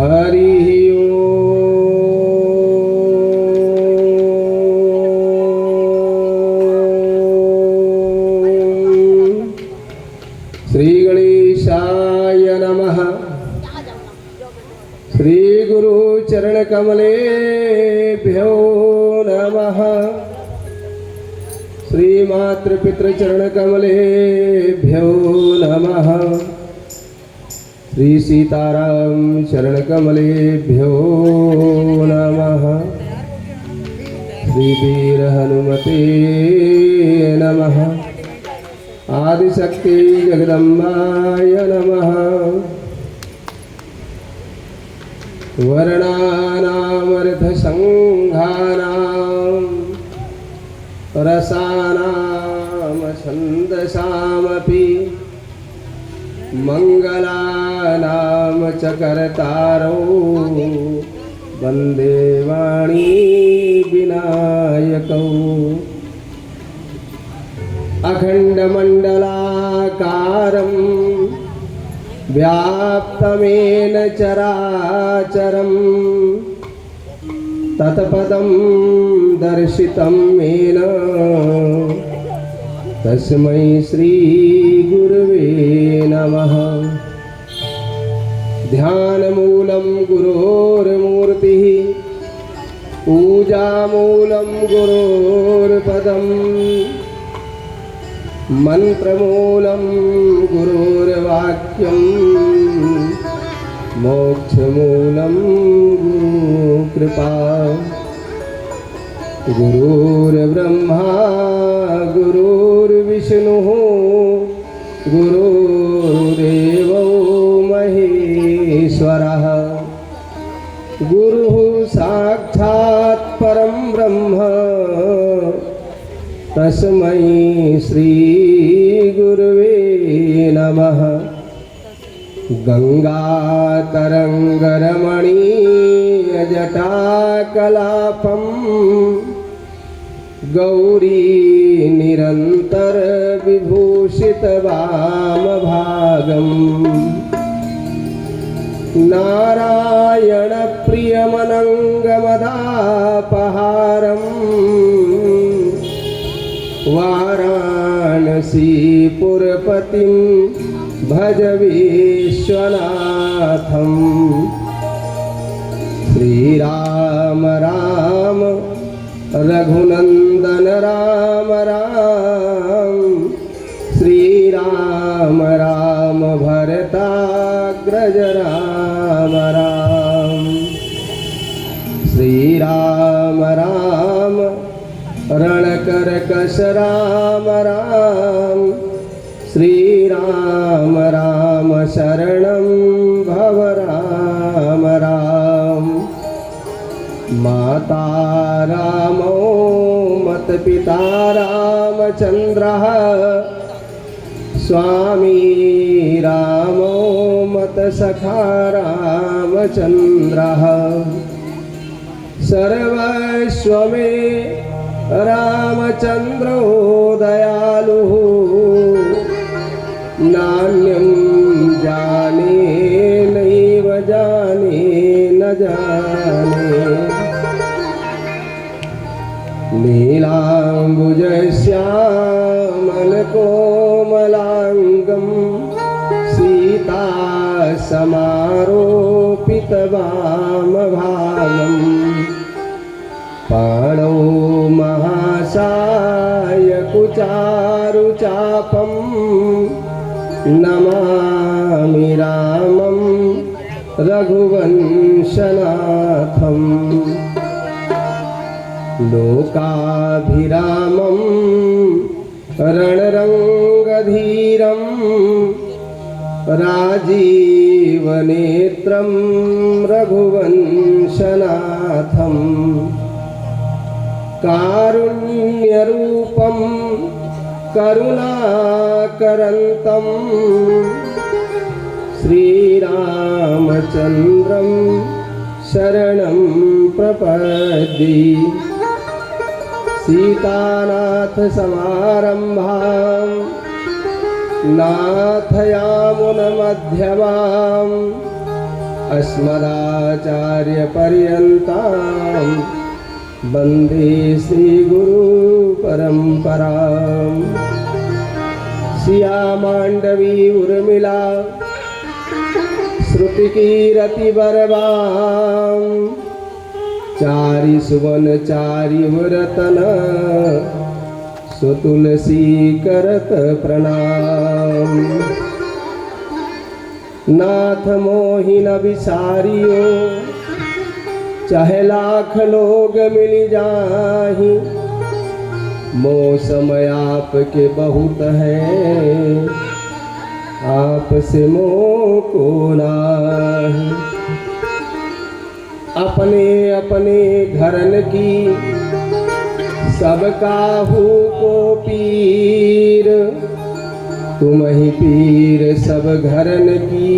हरि श्री गणेशाय नमः। श्री गुरु चरण कमलेभ्यो नमः। श्री मातृपितृ चरण कमलेभ्यो नमः। श्री सीताराम चरण कमलेभ्यो नमः। श्री वीर हनुमते नमः। आदिशक्ति जगदम्बाय नमः। वर्णानामर्थसंघानां रसानां छन्दसामपि मंगलानां च कर्तारौ वन्दे वाणी विनायकौ। अखण्डमण्डलाकारं व्याप्तमेन चराचरं तत्पदं दर्शितं येन तस्मै श्री गुरुवे नमः। ध्यानमूलं गुरोर्मूर्तिः पूजामूलं गुरोर्पदम् मंत्रमूलं गुरुर्वाक्यं मोक्षमूलं गुरुकृपा। गुरुर्ब्रह्मा गुरुर्विष्णुः गुरुर्देवो महेश्वरः। गुरुः साक्षात् परं ब्रह्म तस्मै श्री गुरुवे नमः। गंगातरंगरमणीयजटाकलापं गौरी निरंतर विभूषित वामभागम् नारायण प्रियमनंगमदापहारम् वाराणसीपुरपतिं भज विश्वनाथं। श्रीराम राम रघुनंदन राम राम। श्रीराम राम भरताग्रज राम राम। श्रीराम राम रणकरकश राम राम। श्रीराम राम शरणं भव राम राम। माता रामो मत पिता रामचंद्रः। स्वामी रामो मत सखा रामचंद्रः। सर्वस्व मे रामचंद्रो दयालुः। नान्यं जाने नैव जाने न जाने। नीलाम्बुजश्यामलकोमलाङ्गं सीता समारोपितवामभागम्। पाणौ महासायकुचारुचापं नमामि रामं रघुवंशनाथं। लोकाभिरामं रणरङ्गधीरं राजीवनेत्रं रघुवंशनाथं। कारुण्यरूपं करुणाकरन्तं श्रीरामचन्द्रं शरणं प्रपद्ये। सीतानाथ समारंभां नाथयामुन मध्यमां अस्मदाचार्यपर्यन्तां वन्दे श्रीगुरुपरम्पराम्। सिया मांडवी उर्मिला श्रुतिकीरतिबरवां चारि सुवन चारि व्रतन सुतुलसी करत प्रणाम। नाथ मोहिन विसारियो चाहे लाख लोग मिल जाहि, मौसम आपके बहुत है आपसे मोह को नाही। अपने अपने घरन की सब काहू को पीर, तुम ही पीर सब घरन की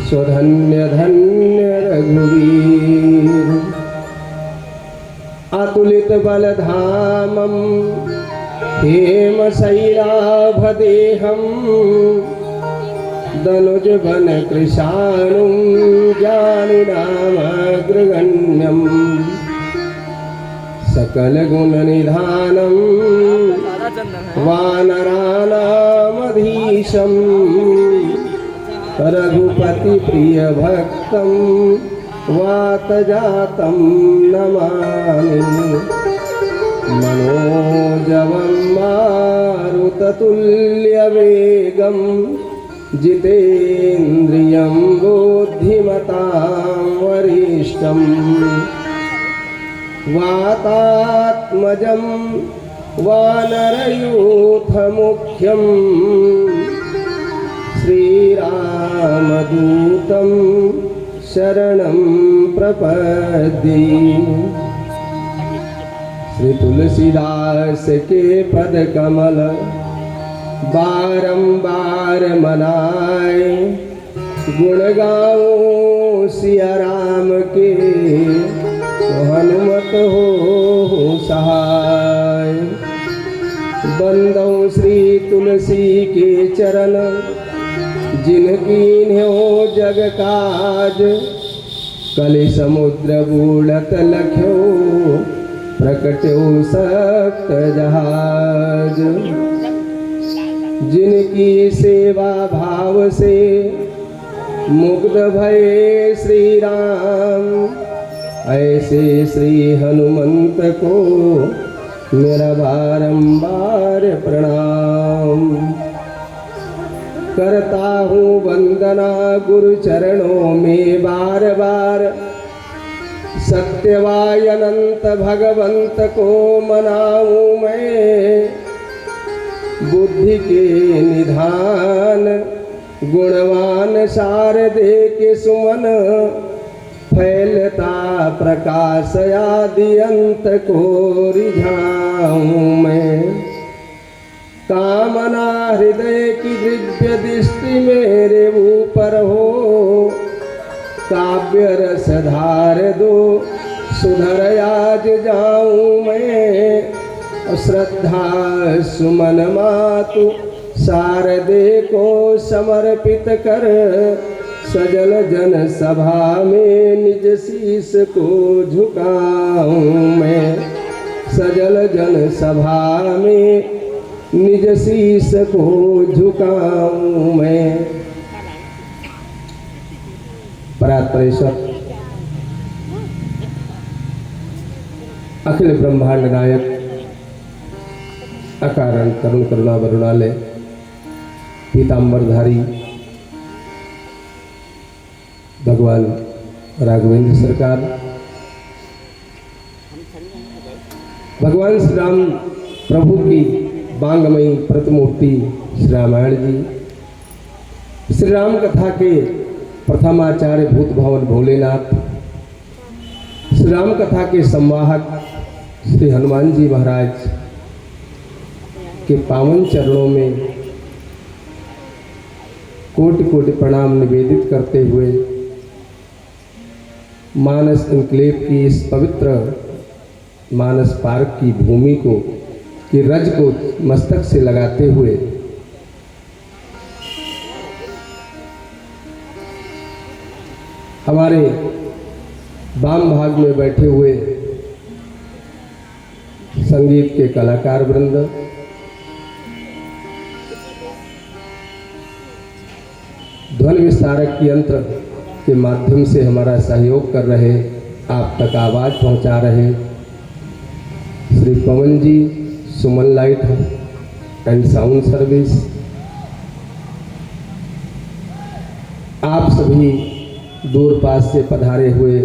स्वधन्य धन्य रघुवीर। अतुलित बलधामं हेमशैलाभदेहं दनुज बन कृशानुं ज्ञानिनामग्रगण्यं सकल गुण निधानं वानराणामधीशं रघुपति प्रिय भक्तं वातजातं नमामि। मनोजवं मारुततुल्यवेगं जितेन्द्रियं बुद्धिमतां वरिष्ठं वातात्मजं वानरयूथमुख्यं श्रीरामदूतं शरणं प्रपद्ये। श्री तुलसीदास के पद कमल बारंबार मनाए, गुण गाओ सिया राम के हनुमत हो सहाय। बंदो श्री तुलसी के चरण जिनकी हो जग काज, कलि समुद्र बूढ़त लख्यो प्रकट्यो सक्त जहाज। जिनकी सेवा भाव से मुग्ध भये श्री राम, ऐसे श्री हनुमंत को मेरा बारंबार प्रणाम। करता हूँ वंदना गुरु चरणों में बार बार, सत्यवाय अनंत भगवंत को मनाऊं मैं। बुद्धि के निधान गुणवान शारदे के सुमन, फैलता प्रकाश आदि अंत को रिझाऊं मैं। कामना हृदय की दिव्य दृष्टि मेरे ऊपर हो, काव्य रस धार दो सुधर आज जाऊं मैं। श्रद्धा सुमन मातु शारदे को समर्पित कर, सजल जन सभा में निज शीस को झुकाऊं मैं। सजल जन सभा में निज शीस को झुकाऊं मैं। परात्परेश्वर अखिल ब्रह्मांड नायक अकारण करुण करुणा वरुणालय पीताम्बरधारी भगवान राघवेंद्र सरकार, भगवान श्री राम प्रभु की बांगमयी प्रतिमूर्ति श्री रामायण जी, श्री राम कथा के प्रथमाचार्य भूत भवन भोलेनाथ, श्री राम कथा के संवाहक श्री हनुमान जी महाराज के पावन चरणों में कोटि कोटि प्रणाम निवेदित करते हुए मानस एन्क्लेव की इस पवित्र मानस पार्क की भूमि को कि रज को मस्तक से लगाते हुए हमारे वाम भाग में बैठे हुए संगीत के कलाकार वृंद, ध्वनि विस्तारक यंत्र के माध्यम से हमारा सहयोग कर रहे, आप तक आवाज़ पहुंचा रहे श्री पवन जी, सुमन लाइट एंड साउंड सर्विस, आप सभी दूर पास से पधारे हुए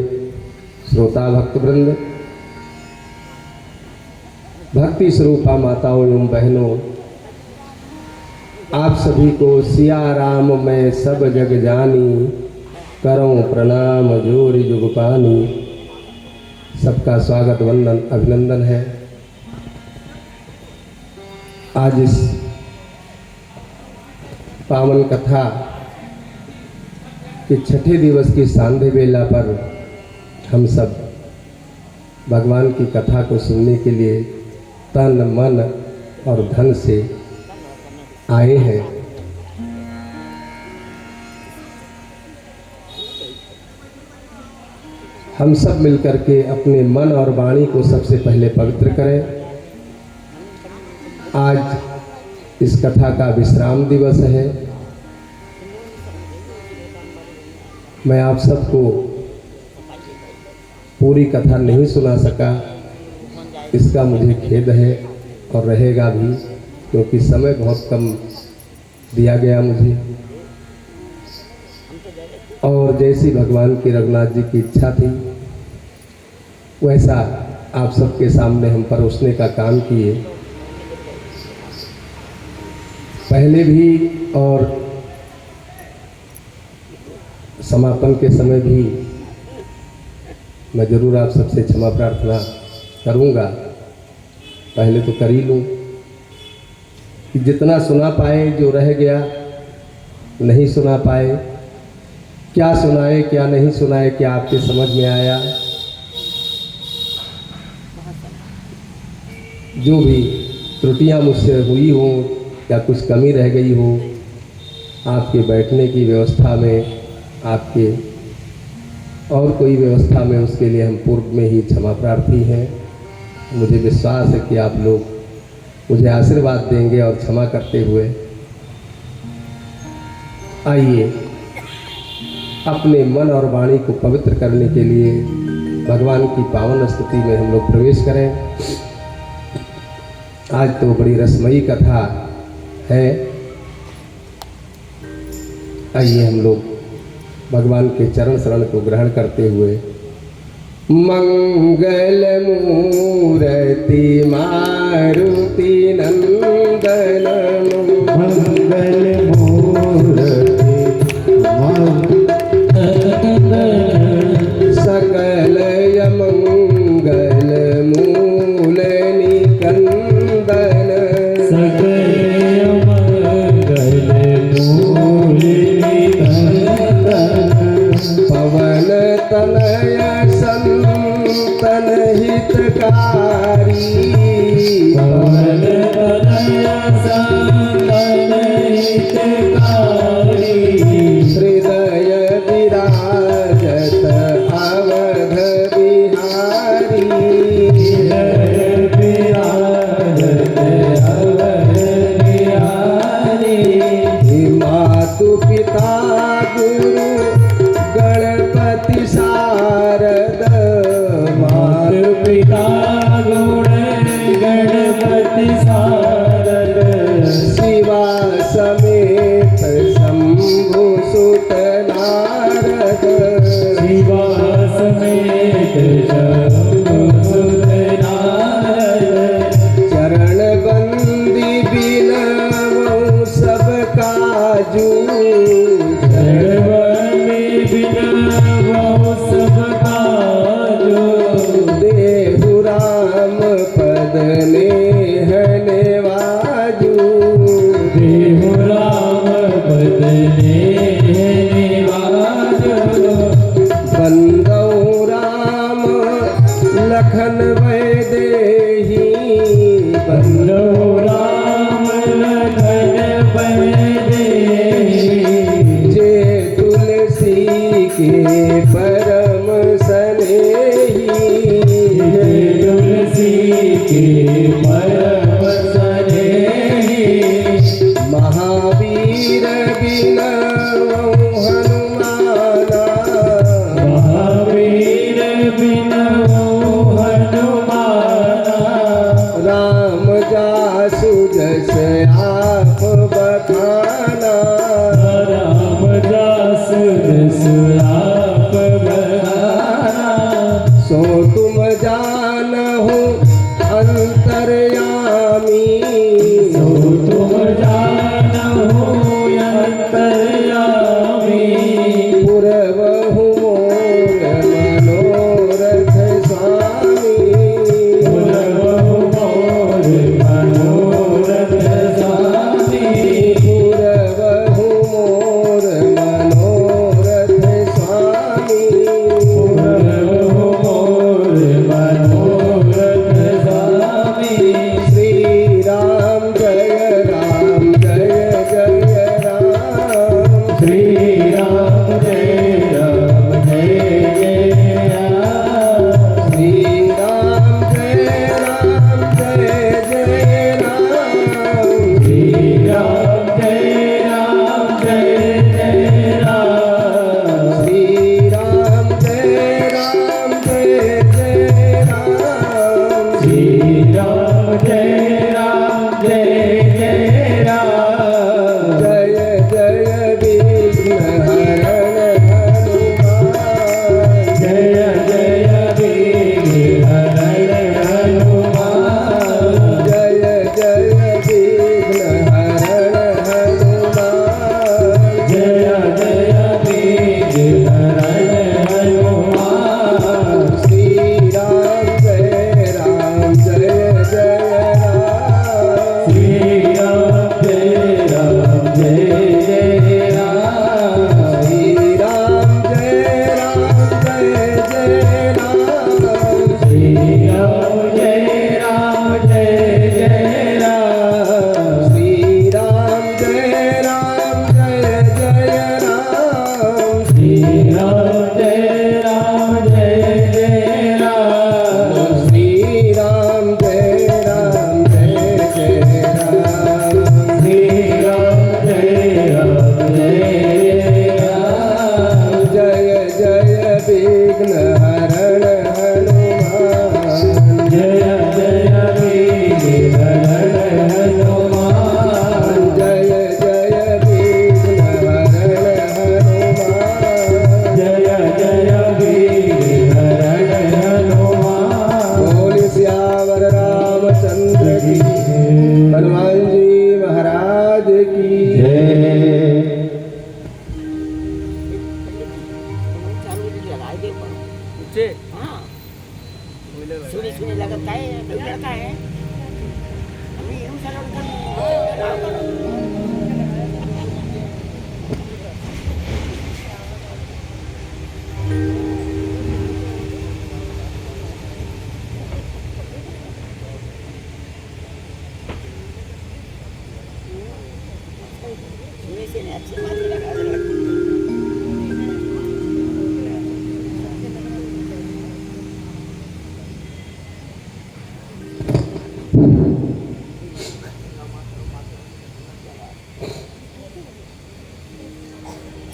श्रोता भक्तवृंद, भक्ति स्वरूपा माताओं एवं बहनों, आप सभी को सिया राम मैं सब जग जानी, करूं प्रणाम जोरी जुग पानी। सबका स्वागत वंदन अभिनंदन है। आज इस पावन कथा के छठे दिवस की सांध्य बेला पर हम सब भगवान की कथा को सुनने के लिए तन मन और धन से आए हैं। हम सब मिलकर के अपने मन और वाणी को सबसे पहले पवित्र करें। आज इस कथा का विश्राम दिवस है। मैं आप सबको पूरी कथा नहीं सुना सका, इसका मुझे खेद है और रहेगा भी, क्योंकि समय बहुत कम दिया गया मुझे। और जैसी भगवान की रघुनाथ जी की इच्छा थी वैसा आप सबके सामने हम परोसने का काम किए। पहले भी और समापन के समय भी मैं जरूर आप सबसे क्षमा प्रार्थना करूंगा। पहले तो कर ही लूँ कि जितना सुना पाए, जो रह गया नहीं सुना पाए, क्या सुनाए क्या नहीं सुनाए, क्या आपके समझ में आया, जो भी त्रुटियां मुझसे हुई हो या कुछ कमी रह गई हो आपके बैठने की व्यवस्था में, आपके और कोई व्यवस्था में, उसके लिए हम पूर्व में ही क्षमा प्रार्थी हैं। मुझे विश्वास है कि आप लोग मुझे आशीर्वाद देंगे और क्षमा करते हुए आइए अपने मन और वाणी को पवित्र करने के लिए भगवान की पावन स्तुति में हम लोग प्रवेश करें। आज तो बड़ी रसमयी कथा है। आइए हम लोग भगवान के चरण शरण को ग्रहण करते हुए मंगल मूर्ति मारुति नंदन, मंगल मूर्ति सकल मंगल मूल निकंदन, सकल मंगल मूल निकंदन, पवन तनय संतन हितकारी, पवन तनय संतन हितकारी, हृदय विराजत अवध बिहारी, हृदय विराजत अवध बिहारी, मातु पिता गुरु गणपति शारद, मातु पिता गुण गणपति शारद, शिवा समेत शंभु सुत नारद, शिवा समेत शंभु सुत नारद, चरण बंदी बिनवौ सब काजू, सर्वनि बिनवौ सब काजू, देहु राम पद नेह नेवाजू, देहु राम पद नेह निवाजू, बंदौ राम लखन वैदेही, बंदो राम लखन वैदेही, जे तुलसी के परम स्नेही, तुलसी के परम स्नेही, महावीर बिनऊ हनुमाना, महावीर बिनऊ हनुमाना, राम जासु जस आप बखाना, रामदास जस आप बखाना, सो तुम जानहु अंतर्यामी, सो तुम जानहु अंतर्यामी, पुरवहु मोर मनोरथ स्वामी, पुरवहु मोर मनोरथ स्वामी, पुरवहु मोर मनोरथ स्वामी, पुरवहु मोर मनोरथ स्वामी। श्री राम जय राम जय जय राम, श्री राम जय राम जय जय राम, श्री राम जय राम जय जय राम, श्री राम जय राम जय जय राम, श्री राम जय राम जय जय राम, श्री राम जय राम जय जय राम, जय जय विघ्न हरण हनुमान, जय जय वीर हरण हनुमान, जय जय विघ्न हरण हनुमान, जय जय वीर हरण हनुमान, श्री राम जय राम जय जय राम, श्री राम जय राम जय जय राम, श्री राम जय राम जय जय राम, श्री राम जय राम जय जय राम, श्री राम जय राम जय जय राम, श्री राम जय राम जय जय राम, श्री राम जय राम जय जय राम, श्री राम जय राम जय राम, जय जय विघ्न हरण हनुमान, जय जय वीर हरण हनुमान, जय जय विघ्न हरण हनुमान, जय जय वीर हरण हनुमान। बोल सियावर रामचंद्र की, हनुमान जी महाराज की जय। सुनी सुनी लगत काय लड़का है अभी हम सारा सुनी से अच्छी बात लगा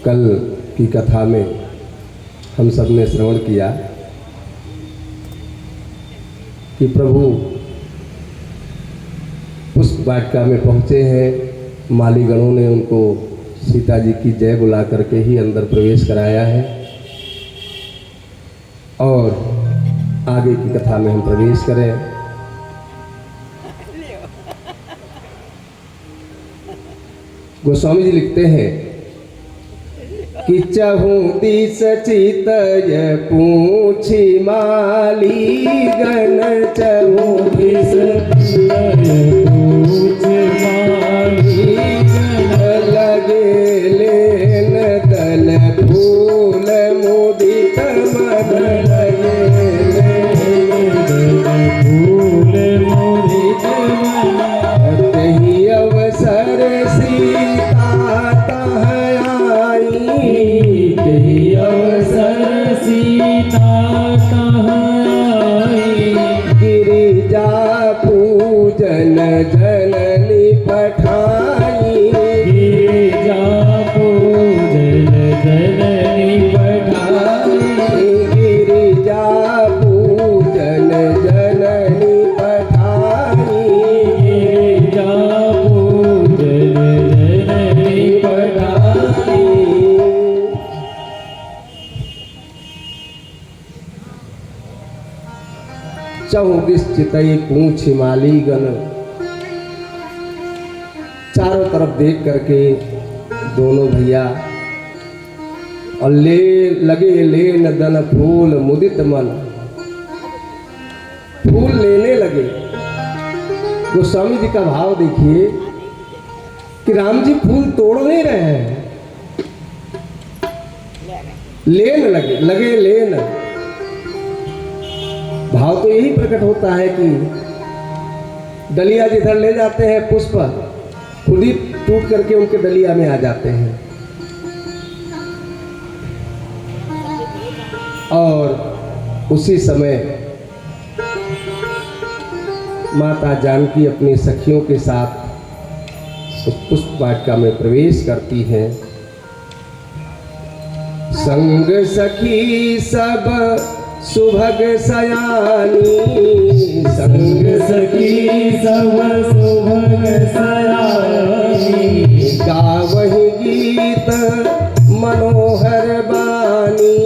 कल की कथा में हम सब ने श्रवण किया कि प्रभु पुष्प वाटिका में पहुँचे हैं, मालीगणों ने उनको सीता जी की जय बुला करके ही अंदर प्रवेश कराया है और आगे की कथा में हम प्रवेश करें। गोस्वामी जी लिखते हैं कि चहु दिस चितय पूछी माली गण, चहु दिस पूछ माली लगे लेन दल फूल मुदित मन, लगे फूल मोहित मन, तही अवसर सीता तह आई, कही अवसर चहुदिस चितई पूछ मालीगण। चारों तरफ देख करके दोनों भैया और लगे लेन दन फूल मुदित मन, फूल लेने लगे। गोस्वामी जी का भाव देखिए कि राम जी फूल तोड़ नहीं रहे हैं, लेन लगे लेन। भाव तो यही प्रकट होता है कि डलिया जिधर ले जाते हैं पुष्प खुद ही टूट करके उनके डलिया में आ जाते हैं। और उसी समय माता जानकी अपनी सखियों के साथ उस पुष्प वाटिका में प्रवेश करती हैं। संग सखी सब सुभग सयानी, संग सखी सब सुभग सयानी। गावहि गीत मनोहर बानी,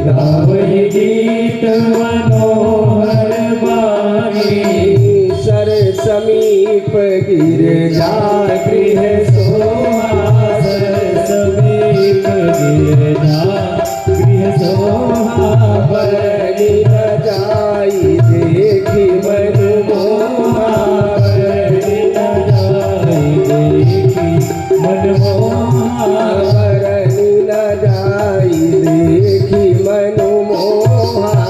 गावहि गीत मनोहर बानी। सर समीप गिरजा गृह सोहा, सर समीप गिरजा गृह सोहा। बरनी न जाई देखी मनु मोहा, बरनी न जाई देखी मन मोहा। बरनी न जाई देखी मनु मोहा।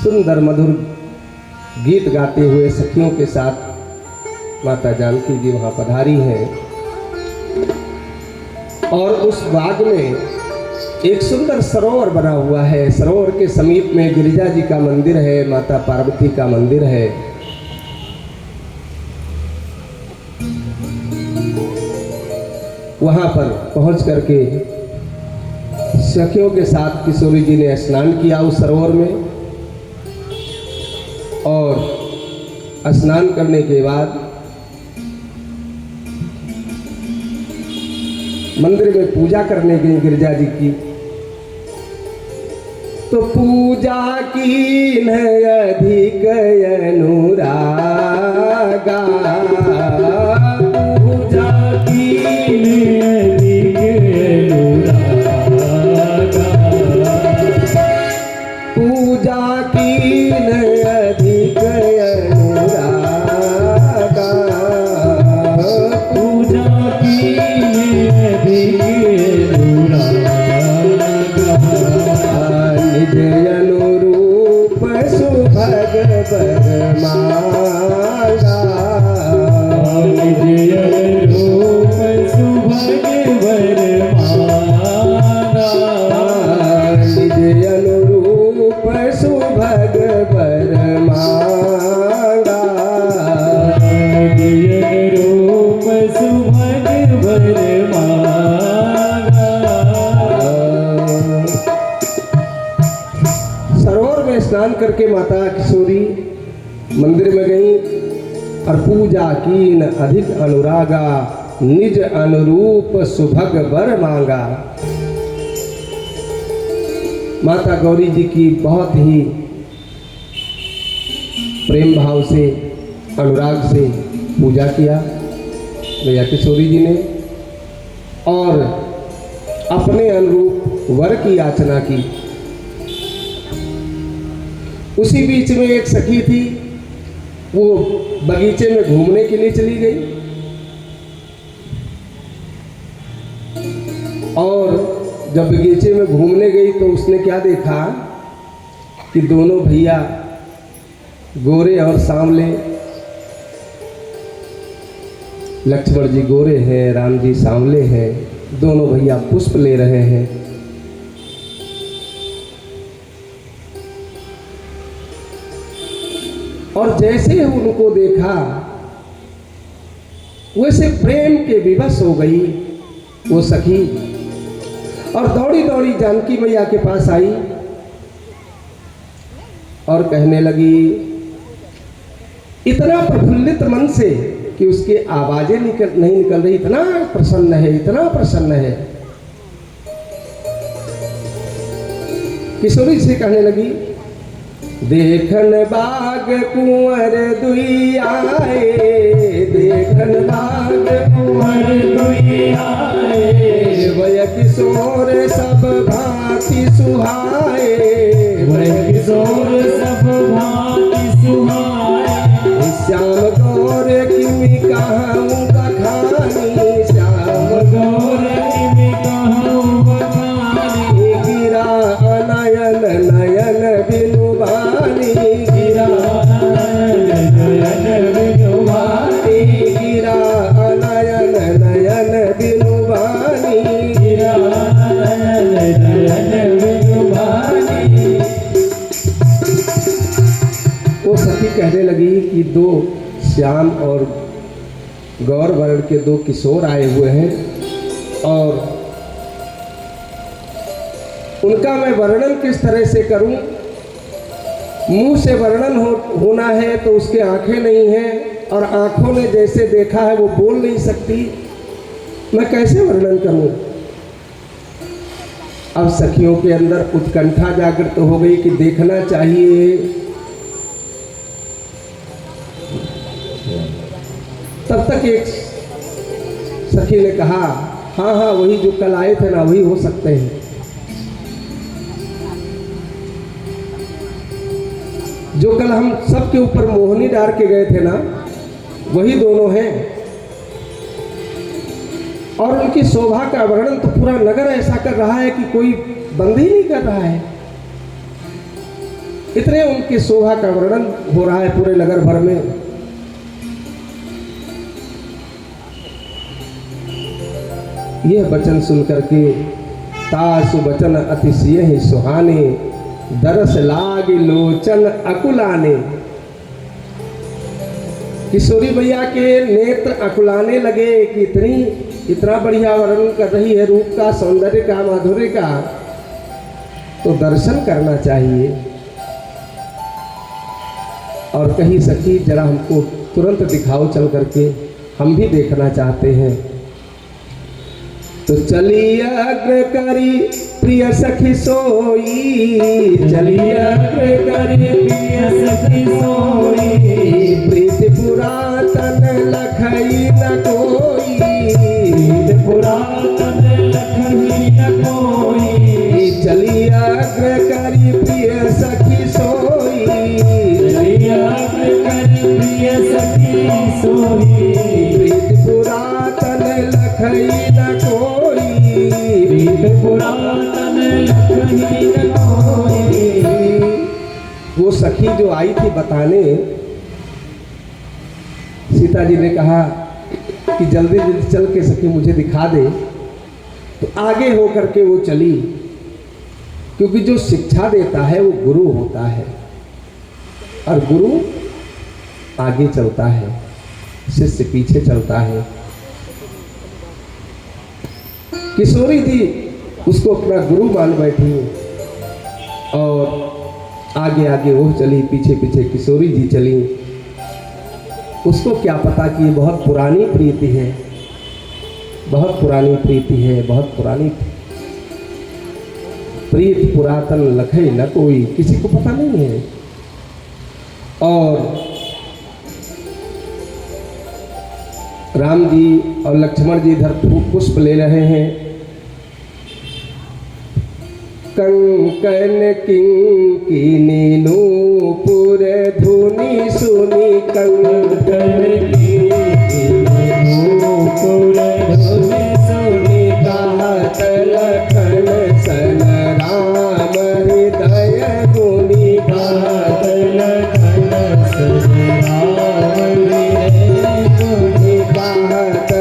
सुंदर मधुर गीत गाते हुए सखियों के साथ माता जानकी जी वहाँ पधारी हैं। और उस बाग में एक सुंदर सरोवर बना हुआ है। सरोवर के समीप में गिरिजा जी का मंदिर है, माता पार्वती का मंदिर है। वहां पर पहुंच करके सखियों के साथ किशोरी जी ने स्नान किया उस सरोवर में। और स्नान करने के बाद मंदिर में पूजा करने गई गिरिजा जी की। तो पूजा की न अधिक अनुरागा, पूजा की अधिक अनुरागा। पूजा की न अधिक अनुरागा। पूजा की अधिक अनुरागा। निज अनुरूप सुभग बर मांगा। निज अनुरूप सुभग बर मांगा। निज अनुरूप सुभग बर मांगा। निज अनुरूप सुभग बर मांगा। सरोवर में स्नान करके माता किशोरी मंदिर में गई और पूजा कीन अधिक अनुरागा, निज अनुरूप सुभग वर मांगा। माता गौरी जी की बहुत ही प्रेम भाव से अनुराग से पूजा किया मैया किशोरी जी ने और अपने अनुरूप वर की याचना की। उसी बीच में एक सखी थी, वो बगीचे में घूमने के लिए चली गई और जब बगीचे में घूमने गई तो उसने क्या देखा कि दोनों भैया गोरे और सांवले, लक्ष्मण जी गोरे हैं, राम जी सांवले हैं, दोनों भैया पुष्प ले रहे हैं। और जैसे ही उनको देखा वैसे प्रेम के विवश हो गई वो सखी और दौड़ी दौड़ी जानकी मैया के पास आई और कहने लगी इतना प्रफुल्लित मन से कि उसकी आवाजें नहीं निकल रही, इतना प्रसन्न है, इतना प्रसन्न है किशोरी से कहने लगी, देखन बाग कुंवर दुई आए, देखन बाग कुंवर दुई आए, वय किशोर सब भांति सुहाए, वय किशोर सब भांति सुहाए। श्याम गौर किमि कहूँ बखानी, श्याम गौर किमि कहूँ बखानी। गिरा नयन नयन बिनु बानी, गिरा नयन नयन बिनु बानी, गिरा नयन नयन बिनु बानी, गिरा नयन नयन बिनु बानी। वो सखी कहने लगी कि दो श्याम और गौर वर्ण के दो किशोर आए हुए हैं और उनका मैं वर्णन किस तरह से करूं। मुंह से वर्णन होना है तो उसके आंखें नहीं हैं और आंखों ने जैसे देखा है वो बोल नहीं सकती, मैं कैसे वर्णन करूं। अब सखियों के अंदर उत्कंठा जागृत हो गई कि देखना चाहिए। तब तक एक सखी ने कहा, हाँ हाँ वही जो कल आए थे ना, वही हो सकते हैं। जो कल हम सबके ऊपर मोहनी डाल के गए थे ना, वही दोनों हैं। और उनकी शोभा का वर्णन तो पूरा नगर ऐसा कर रहा है कि कोई बंद ही नहीं कर रहा है। इतने उनकी शोभा का वर्णन हो रहा है पूरे नगर भर में। यह वचन सुनकर के तासु वचन अतिशय ही सुहाने, दरस लाग लोचन अकुलाने। किशोरी मैया के नेत्र अकुलाने लगे कि इतना बढ़िया वर्णन कर रही है रूप का, सौंदर्य का, माधुर्य का, तो दर्शन करना चाहिए। और कही सखी जरा हमको तुरंत दिखाओ चल करके, हम भी देखना चाहते हैं। तो चलिए अग्र करी प्रिय सखी सोई, चलिए अग्र करी प्रिय सखी सोई, प्रीति पुरातन लखई न कोई, प्रीति पुरातन लखई न कोई। चलिए अग्र करी प्रिय सखी सोई, चलिए अग्र करी प्रिय सखी सोई, प्रीति पुरातन लखई न कोई, प्रीति पुरातन लखई न कोई। वो सखी जो आई थी बताने, सीता जी ने कहा कि जल्दी जल्दी चल के सखी मुझे दिखा दे। तो आगे होकर के वो चली, क्योंकि जो शिक्षा देता है वो गुरु होता है और गुरु आगे चलता है, शिष्य पीछे चलता है। किशोरी थी, उसको अपना गुरु मान बैठी और आगे आगे वो चली, पीछे पीछे किशोरी जी चली। उसको क्या पता कि ये बहुत पुरानी प्रीति है, बहुत पुरानी प्रीति है, बहुत पुरानी प्रीत पुरातन लखई न कोई, किसी को पता नहीं है। और राम जी और लक्ष्मण जी इधर पुष्प ले रहे हैं। कंकन किंकिनी नूपुर धुनि सुनी, कंकन किंकिनी नूपुर धुनि सुनी, कहत लखन सन राम हृदय गुनी, कहत लखन सन राम हृदय गुनी, कहत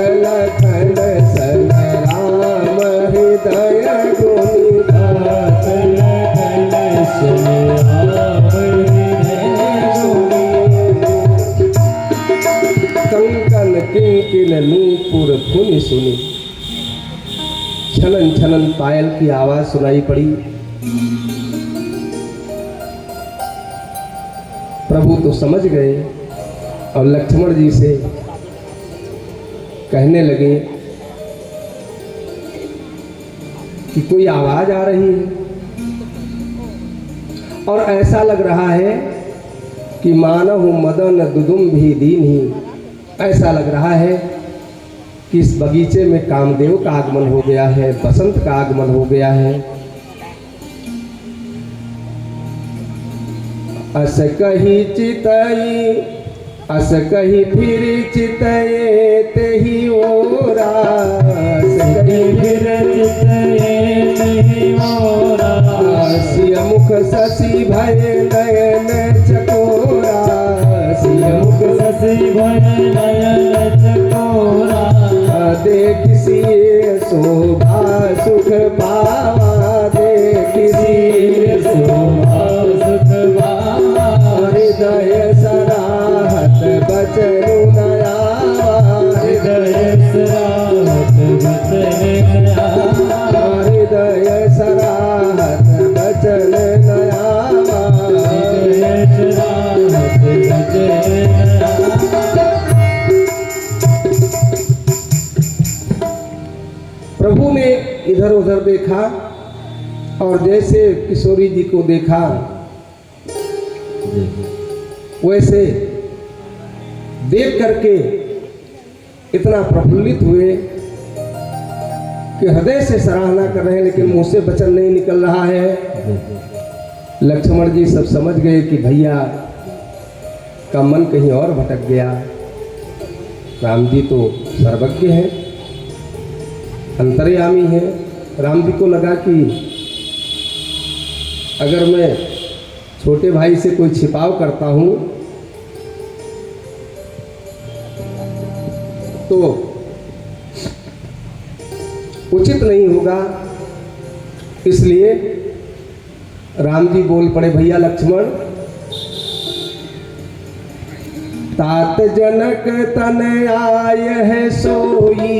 लखन सन राम हृदय गुनी, कंकन किंकिन नूपुर धुनि सुनी। छनन छनन पायल की आवाज सुनाई पड़ी। प्रभु तो समझ गए और लक्ष्मण जी से कहने लगे कि कोई आवाज आ रही है। और ऐसा लग रहा है कि मानव मदन दुदुम भी दीन ही, ऐसा लग रहा है कि इस बगीचे में कामदेव का आगमन हो गया है, बसंत का आगमन हो गया है। अस कही चितई, अस कही फिर चितये तेहि ओरा, अस कही फिर चितये तेहि ओरा, सिय मुख शशि भय नयन चकोरा, सिय मुख शशि भय नयन चकोरा, देख सिय शोभा सुख पावा, देख सिय शोभा सुख पावा, हृदय सराहत बचनु नयावा, हृदय सराहत बचनु नयावा, हृदय सराहत बचन नयावा, हृदय सराहत बचन नयावा। प्रभु ने इधर उधर देखा और जैसे किशोरी जी को देखा वैसे देख करके इतना प्रफुल्लित हुए कि हृदय से सराहना कर रहे हैं, लेकिन मुंह से वचन नहीं निकल रहा है। लक्ष्मण जी सब समझ गए कि भैया का मन कहीं और भटक गया। राम जी तो सर्वज्ञ हैं, अंतर्यामी है। राम जी को लगा कि अगर मैं छोटे भाई से कोई छिपाव करता हूं तो उचित नहीं होगा, इसलिए राम जी बोल पड़े, भैया लक्ष्मण, तात जनक तन आय है सोई,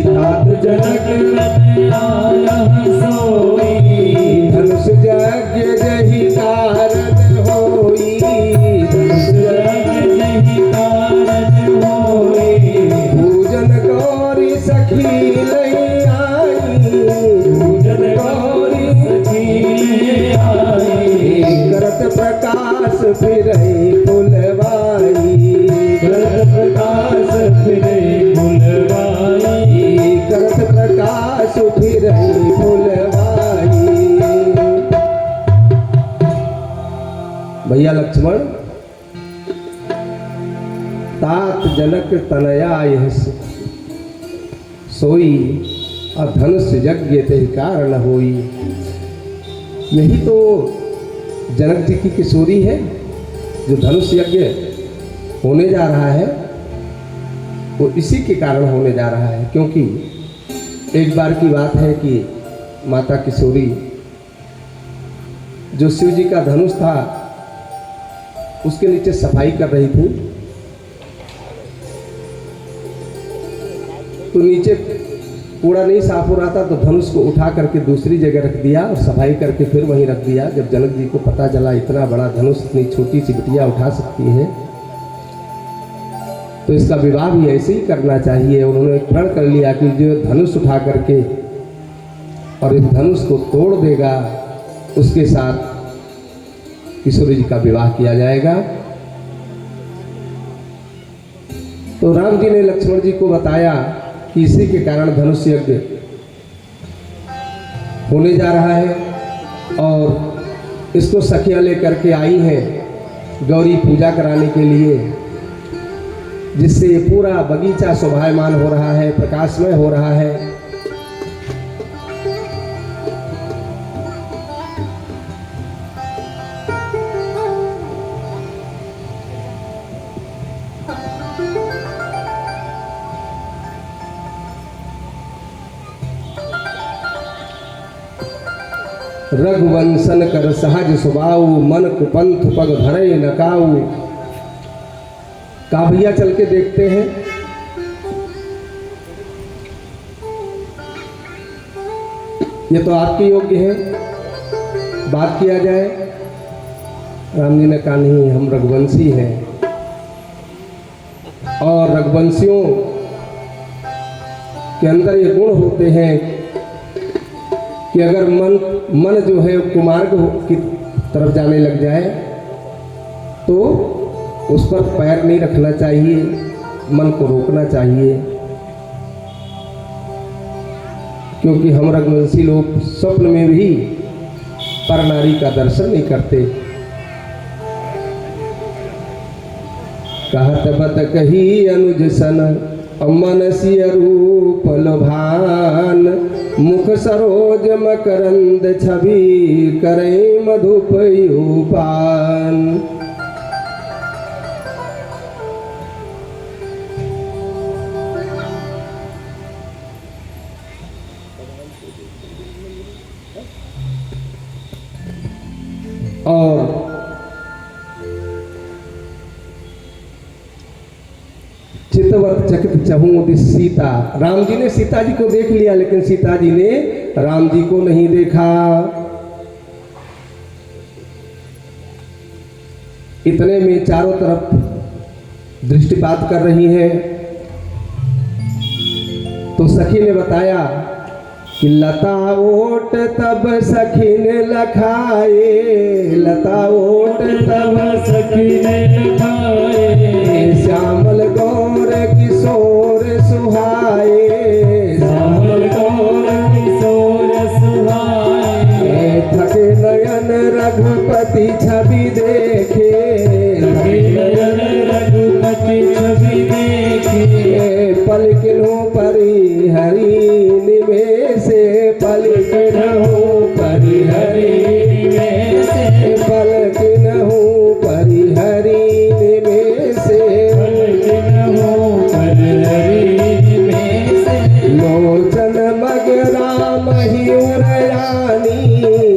तात जनक तन आय है सोई, धनुष यज्ञ जहि कारज होई, धनुष यज्ञ जहि कारज होई, पूजन गौरी सखी लई आई, पूजन गौरी सखी लई आई, करत प्रकाश फिरई फुलवाई, करत प्रकाश फिरई फुलवाई, करत प्रकाश फिरई फुलवाई। भैया लक्ष्मण, तात जनक तनया यह सोई, और धनुष यज्ञ ते कारण होई। यही तो जनक जी की किशोरी है जो धनुष यज्ञ होने जा रहा है, वो इसी के कारण होने जा रहा है। क्योंकि एक बार की बात है कि माता किशोरी जो शिव जी का धनुष था उसके नीचे सफाई कर रही थी, तो नीचे कूड़ा नहीं साफ हो रहा था, तो धनुष को उठा करके दूसरी जगह रख दिया और सफाई करके फिर वहीं रख दिया। जब जनक जी को पता चला इतना बड़ा धनुष इतनी छोटी सी बिटिया उठा सकती है, तो इसका विवाह भी ऐसे ही करना चाहिए। उन्होंने प्रण कर लिया कि जो धनुष उठा करके और इस धनुष को तोड़ देगा उसके साथ किशोरी जी का विवाह किया जाएगा। तो राम जी ने लक्ष्मण जी को बताया कि इसी के कारण धनुष यज्ञ होने जा रहा है और इसको सखियां लेकर के आई हैं गौरी पूजा कराने के लिए, जिससे ये पूरा बगीचा शोभायमान हो रहा है, प्रकाशमय हो रहा है। रघुवंशन कर सहज सुबाऊ, मन कुपंथ पग धरे नकाऊ। का भैया चल के देखते हैं। ये तो आपके योग्य है, बात किया जाए। राम जी ने कहा नहीं, हम रघुवंशी हैं और रघुवंशियों के अंदर ये गुण होते हैं कि अगर मन जो है कुमार्ग की तरफ जाने लग जाए तो उस पर पैर नहीं रखना चाहिए, मन को रोकना चाहिए, क्योंकि हम रघुवंशी लोग स्वप्न में भी पर नारी का दर्शन नहीं करते। कहत बत कही अनुज सन मनसिय रूप लोभान, मुख सरोज मकरंद छवि करे मधुप यूपान। और चितवत चकित चहूँ सीता, राम जी ने सीता जी को देख लिया लेकिन सीता जी ने राम जी को नहीं देखा। इतने में चारों तरफ दृष्टिपात कर रही है तो सखी ने बताया कि लता ओट तब सखी ने लखाए, लता ओट तब सखी ने लखाए, श्यामल गौर किशोर सुहाए, श्यामल गौर किशोर सुहाए। थके नयन रघुपति छवि देखे, थके नयन रघुपति छवि देखे, पलकिनों परी हरि निमेषे, पलकिनों परी हरि निमेषे, पलकिनों परी हरि निमेषे, पलकिनों परी हरि निमेषे। लोचन मग राम ही उरयानी,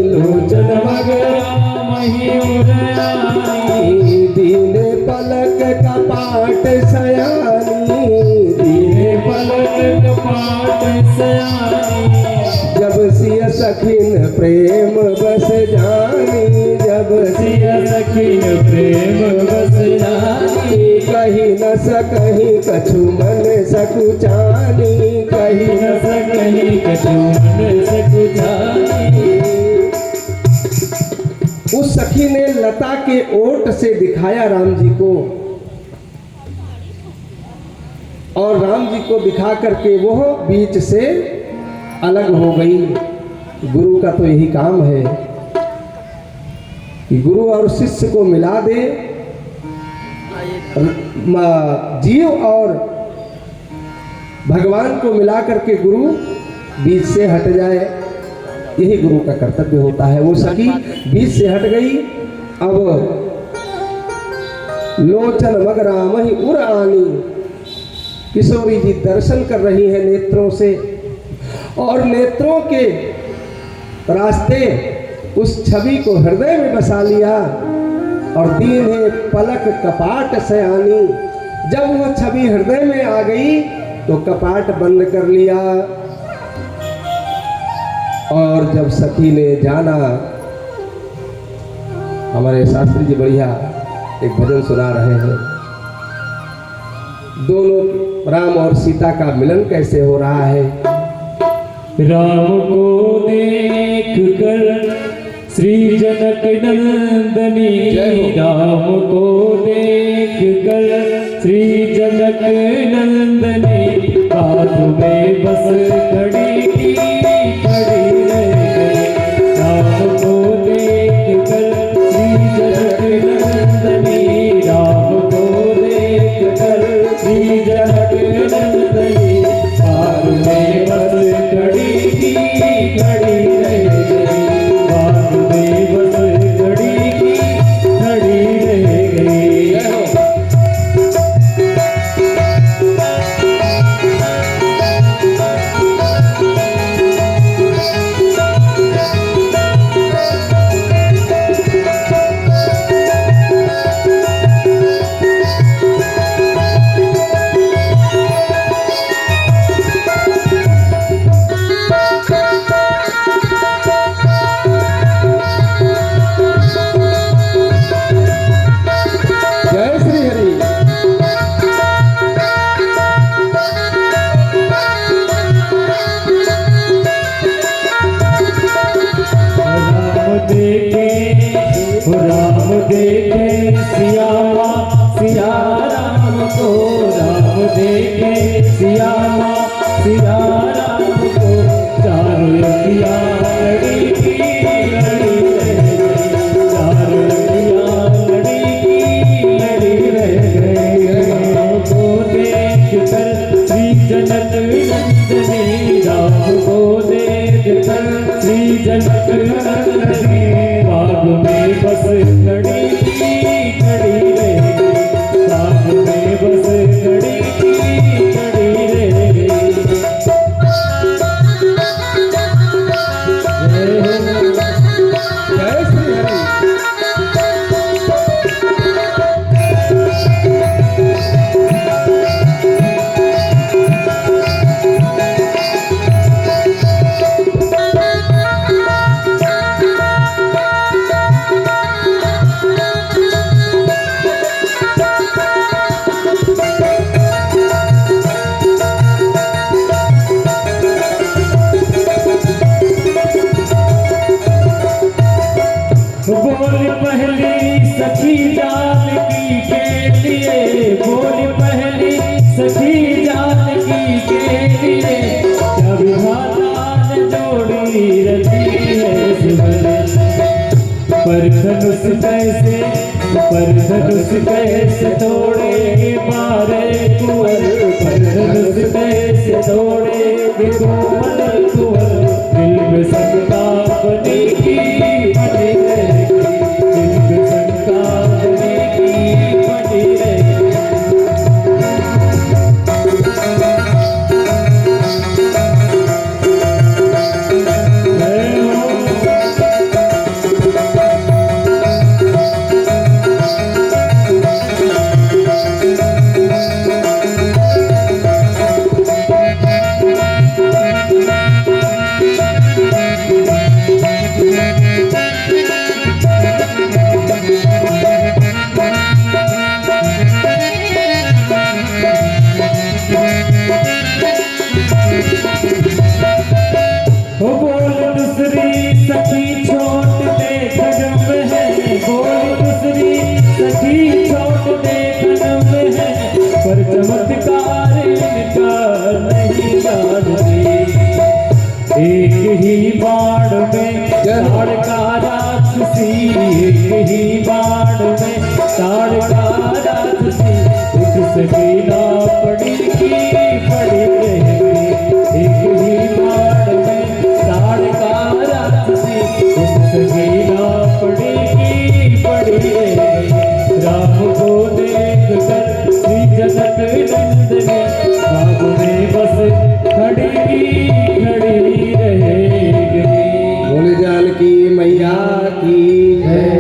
लोचन मग राम ही उरयानी, दीन पलक कपाट सयानी, दीने पलक कपाट सयानी। जब सिय सखिन प्रेम बस जानी, जब सिया सखिन प्रेम बस जानी, कही न सकही कछु मन सकुचानी, कही न सकही कछु मन सकुचानी। उस सखी ने लता के ओट से दिखाया राम जी को और राम जी को दिखा करके वो बीच से अलग हो गई। गुरु का तो यही काम है कि गुरु और शिष्य को मिला दे, जीव और भगवान को मिला करके गुरु बीच से हट जाए, यही गुरु का कर्तव्य होता है। वो सखी बीच से हट गई। अब लोचन मग राम ही उर आनी, किशोरी जी दर्शन कर रही है नेत्रों से और नेत्रों के रास्ते उस छवि को हृदय में बसा लिया और दीन है पलक कपाट सयानी। जब वो छवि हृदय में आ गई तो कपाट बंद कर लिया और जब सखी ने जाना, हमारे शास्त्री जी बढ़िया एक भजन सुना रहे हैं, दोनों राम और सीता का मिलन कैसे हो रहा है। राम को देख कर श्री जनक नंदनी, राम को देख कर श्री जनक नंदनी, बात में बस खड़ी की खड़ी रह गई। राम को देख कर श्री जनक नंदनी, राम को देख कर श्री जनक नंदनी, बात में बस खड़ी की खड़ी रह गई। बात में बस खड़ी की खड़ी रह गई। सिया माँ सिया राम को चारों अखियाँ लड़ी की लड़ी रह गई, चारों अखियाँ लड़ी की लड़ी रह गई। को देख कर श्री जनक नंदनी, राम को देख कर श्री जनक नंदनी, बाग में बस खड़ी खड़ी रह गई, बाग में बस खड़ी खड़ी रह गई। जय श्री हरि। बोल पहली सखी जानकी के लिए, बोल पहली सखी जानकी के लिए, जब हाथ जोड़ी रखी है सुबह, पर धनुष कैसे तोड़े मारे कुंवर, पर धनुष कैसे तोड़े कोमल कुंवर, दिल में शंका बनी की बनी रहेगी, दिल में शंका बनी की बनी रहेगी। बोल दूसरी सखी छोट दे खड्म है, बोल दूसरी सखी छोट दे खड्म है, पर चमत्कार इनका नहीं जानती, एक ही बाण में ताड़ का राक्षसी, एक ही बाण में ताड़ का राक्षसी, उठ सकी ना पड़ी की पड़ी रह गई, एक ही बाण में ताड़ का राक्षसी, उठ सकी ना पड़ी की पड़ी रह गई। राम को देख कर श्री जनक नंदनी, बाग में बस खड़ी खड़ी रह गई। बोल जानकी मैया की जय।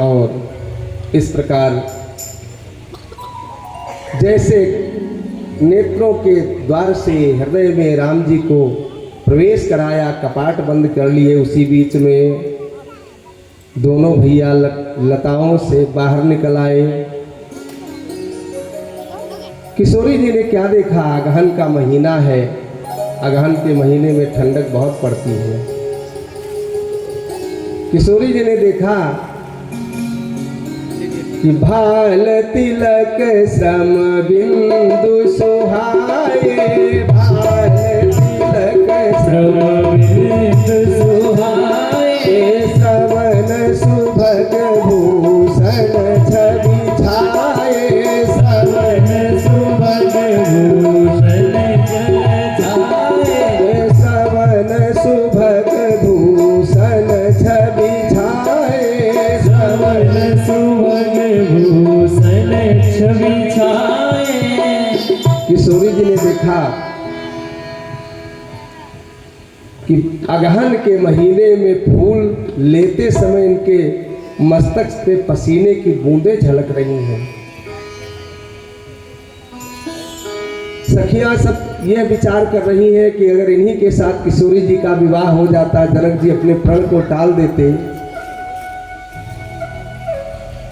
और इस प्रकार जैसे नेत्रों के द्वार से हृदय में राम जी को प्रवेश कराया, कपाट बंद कर लिए, उसी बीच में दोनों भैया लताओं से बाहर निकल आए। किशोरी जी ने क्या देखा, अगहन का महीना है, अगहन के महीने में ठंडक बहुत पड़ती है। किशोरी जी ने देखा कि भाल तिलक सम बिंदु सुहाए, भाल तिलक श्रम बिंदु सुहाए, श्रवण सुभग भूषण छवि छाए, श्रवण सुभग भूषण छाए, श्रवण सुभग भूषण छवि छाए, श्रवण सुभग भूषण छवि छाए। किशोरी जी ने देखा कि अगहन के महीने में फूल लेते समय इनके मस्तक पे पसीने की बूंदें झलक रही हैं। सखियां सब यह विचार कर रही हैं कि अगर इन्हीं के साथ किशोरी जी का विवाह हो जाता, जनक जी अपने प्रण को टाल देते।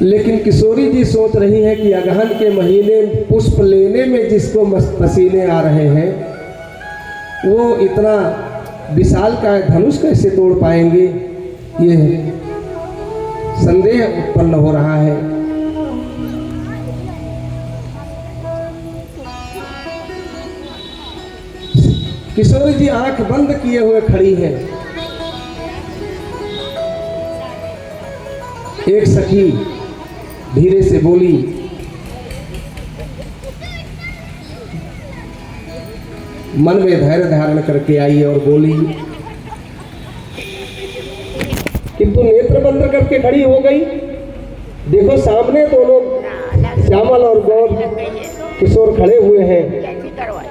लेकिन किशोरी जी सोच रही हैं कि अगहन के महीने पुष्प लेने में जिसको पसीने आ रहे हैं, वो इतना विशाल का धनुष कैसे तोड़ पाएंगे, ये संदेह उत्पन्न हो रहा है। किशोरी जी आंख बंद किए हुए खड़ी हैं। एक सखी धीरे से बोली, मन में धैर्य धारण करके आई और बोली, किंतु नेत्र बंद करके खड़ी हो गई। देखो सामने दोनों श्यामल और गौर किशोर खड़े हुए हैं कैसी करवाई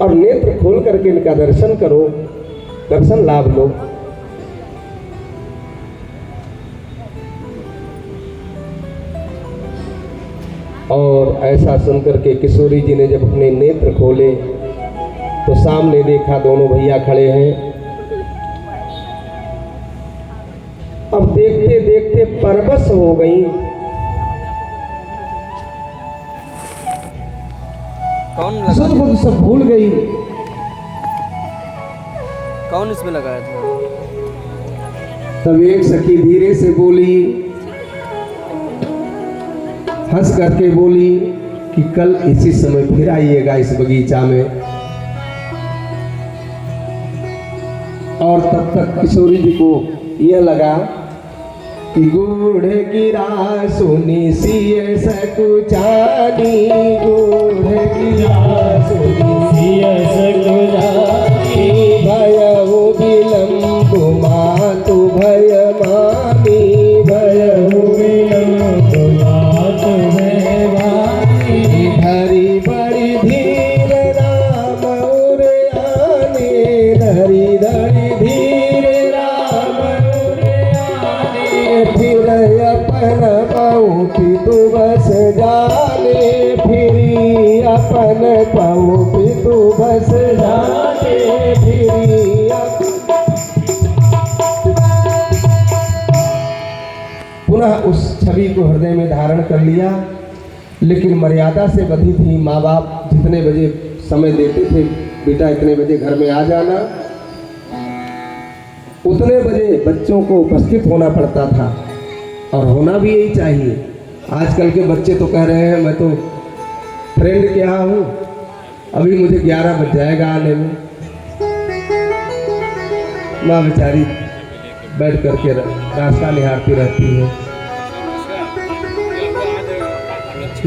और नेत्र खोल करके इनका दर्शन करो, दर्शन लाभ लो। और ऐसा सुनकर के किशोरी जी ने जब अपने नेत्र खोले तो सामने देखा दोनों भैया खड़े हैं। अब देखते देखते परवश हो गई। सुध बुध सब भूल गई। कौन इसमें लगाया था? तब एक सखी धीरे से बोली, हंस करके बोली कि कल इसी समय फिर आइएगा इस बगीचा में। और तब तक किशोरी जी को यह लगा कि गुड़ गिरा सुनी सिय सकुचानी, गुड़ गिरा सुनी भयहु विलम्ब मातु भय मामी, भयहु विलम्ब मातु भय मामी। धरी बड़ी धीर राम उर आने, धरी धरी धीर राम उर आने। फिर अपन पऊ पितु बस जाने, फिरी अपन पऊ पितु बस जाने, फिरी पुनः उस छवि को हृदय में धारण कर लिया। लेकिन मर्यादा से बधी थी। माँ बाप जितने बजे समय देते थे, बेटा इतने बजे घर में आ जाना, उतने बजे बच्चों को उपस्थित होना पड़ता था। और होना भी यही चाहिए। आजकल के बच्चे तो कह रहे हैं मैं तो फ्रेंड के यहाँ हूँ, अभी मुझे 11 बज जाएगा आने में। माँ बेचारी बैठ करके रास्ता निहारती रहती है।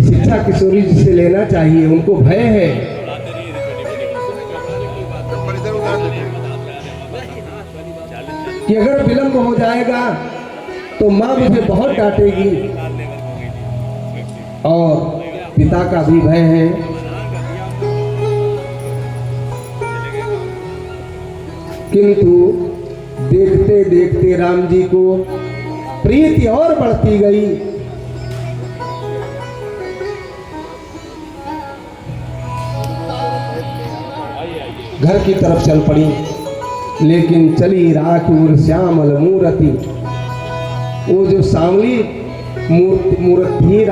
शिक्षा किशोरी जी से लेना चाहिए, उनको भय है कि अगर विलंब हो जाएगा तो माँ मुझे बहुत डांटेगी। और पिता का भी भय है। किंतु देखते देखते राम जी को प्रीति और बढ़ती गई। घर की तरफ चल पड़ी। लेकिन चली राखूर श्यामल मूर्ति, वो जो सांवली मूर्ति थी